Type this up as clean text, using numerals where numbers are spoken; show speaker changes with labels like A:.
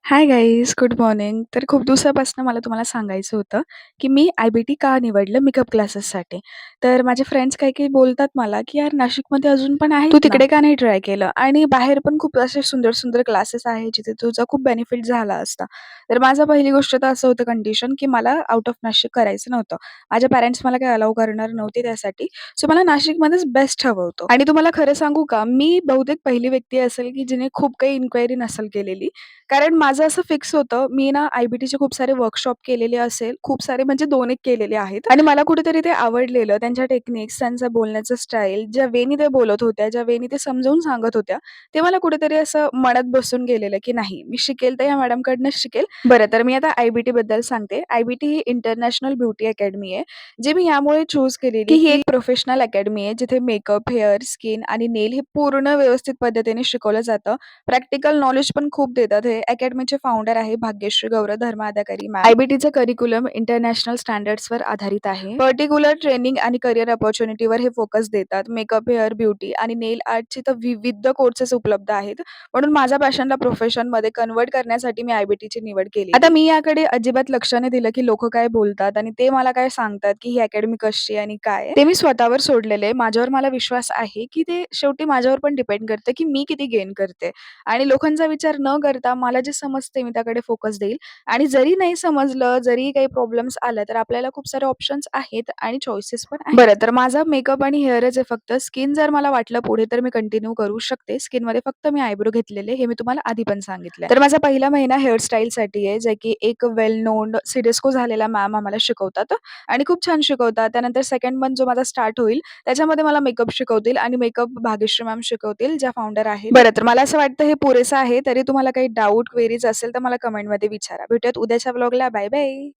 A: Hi guys, good morning. तर खूप दिवसापासून मला तुम्हाला सांगायचं होतं, की मी आय-बी-टी का निवडलं मेकअप क्लासेससाठी. तर माझे फ्रेंड्स काही-काही बोलतात मला, की "यार नाशिकमध्ये अजून पण आहेत तू ना, तिकडे का नाही ट्राय केलं? आणि बाहेर पण खूप असे सुंदर-सुंदर क्लासेस आहेत, जिथे तुझा खूप बेनिफिट झाला असता." तर माझं पहिली गोष्ट तर असं होतं कंडिशन, की मला आउट ऑफ नाशिक करायचं नव्हतं. माझे पॅरेंट्स मला काही अलाऊ करणार नव्हते त्यासाठी. सो मला नाशिकमध्येच बेस्ट हवं होतं. आणि तुम्हाला खरं सांगू का, मी बहुतेक पहिली व्यक्ती असेल, की जिने खूप काही इन्क्वायरी नसेल केलेली. कारण माझं असं फिक्स होतं, मी ना आय-बी-टीचे खूप सारे वर्कशॉप केलेले असेल, खूप सारे म्हणजे 2-1 केलेले आहेत आणि मला कुठेतरी ते आवडलेलं. त्यांच्या टेक्निक्स, त्यांचं बोलण्याचं स्टाईल, ज्या वेनी ते बोलत होत्या, ज्या वेनी ते समजावून सांगत होत्या, ते मला कुठेतरी असं मनात बसून गेलेलं, की नाही मी शिकेल तर या मॅडमकडनंच शिकेल. बरं तर मी आता आय-बी-टीबद्दल सांगते. आय-बी-टी ही इंटरनॅशनल ब्युटी अकॅडमी आहे. जी मी यामुळे चूज केलेली, की ही एक प्रोफेशनल अकॅडमी आहे, जिथे मेकअप, हेअर, स्किन आणि नेल हे पूर्ण व्यवस्थित पद्धतीने शिकवलं जातं. प्रॅक्टिकल नॉलेज पण खूप देतात. हे अकॅडमीचे फाउंडर आहे भाग्यश्री गौरव धर्माधिकारी मॅम. आय-बी-टीचं करिक्युलम इंटरनॅशनल स्टँडर्ड्सवर आधारित आहे. पर्टिक्युलर ट्रेनिंग आणि करियर अपॉर्च्युनिटीवर हे फोकस देतात. मेकअप, हेअर, ब्युटी आणि नेल आर्टची तर विविध कोर्सेस उपलब्ध आहेत. म्हणून माझ्या पॅशनला प्रोफेशनमध्ये कन्व्हर्ट करण्यासाठी मी आय-बी-टीची निवड केली. आता मी याकडे अजिबात लक्ष नाही दिलं, की लोकं काय बोलतात आणि ते मला काय सांगतात, की ही अकॅडमी कशी आहे आणि काय आहे. ते मी स्वतःवर सोडलेलं आहे. माझ्यावर मला विश्वास आहे, की ते शेवटी माझ्यावर पण डिपेंड करतं, की मी किती गेन करते. आणि लोकांचा विचार न करता मला जे समजते मी त्याकडे फोकस देईल आणि जरी नाही समजलं, जरी काही प्रॉब्लेम्स आल्या, तर आपल्याला खूप सारे ऑप्शन्स आहेत आणि चॉईसेस पण आहेत. बरं, तर माझा मेकअप आणि हेअरच आहे फक्त. स्किन जर मला वाटलं पुढे तर मी कंटिन्यू करू शकते. स्किनमध्ये फक्त मी आयब्रो घेतलेले, हे मी तुम्हाला आधी पण सांगितलंय. तर माझा पहिला महिना हेअरस्टाईलसाठी आहे, जे की एक वेल नोन सिडेस्को झालेला मॅम आम्हाला शिकवतात आणि खूप छान शिकवतात. त्यानंतर सेकंड मंथ जो माझा स्टार्ट होईल, त्याच्यामध्ये मला मेकअप शिकवतील आणि मेकअप भाग्यश्री मॅम शिकवतील, ज्या फाउंडर आहेत. बरं, तर मला असं वाटतं हे पुरेसं आहे. तरी तुम्हाला काही डाऊट, क्वेरीज असेल तर मला कमेंटमध्ये विचारा. भेटूयात उद्याच्या व्लॉगला. Bye bye.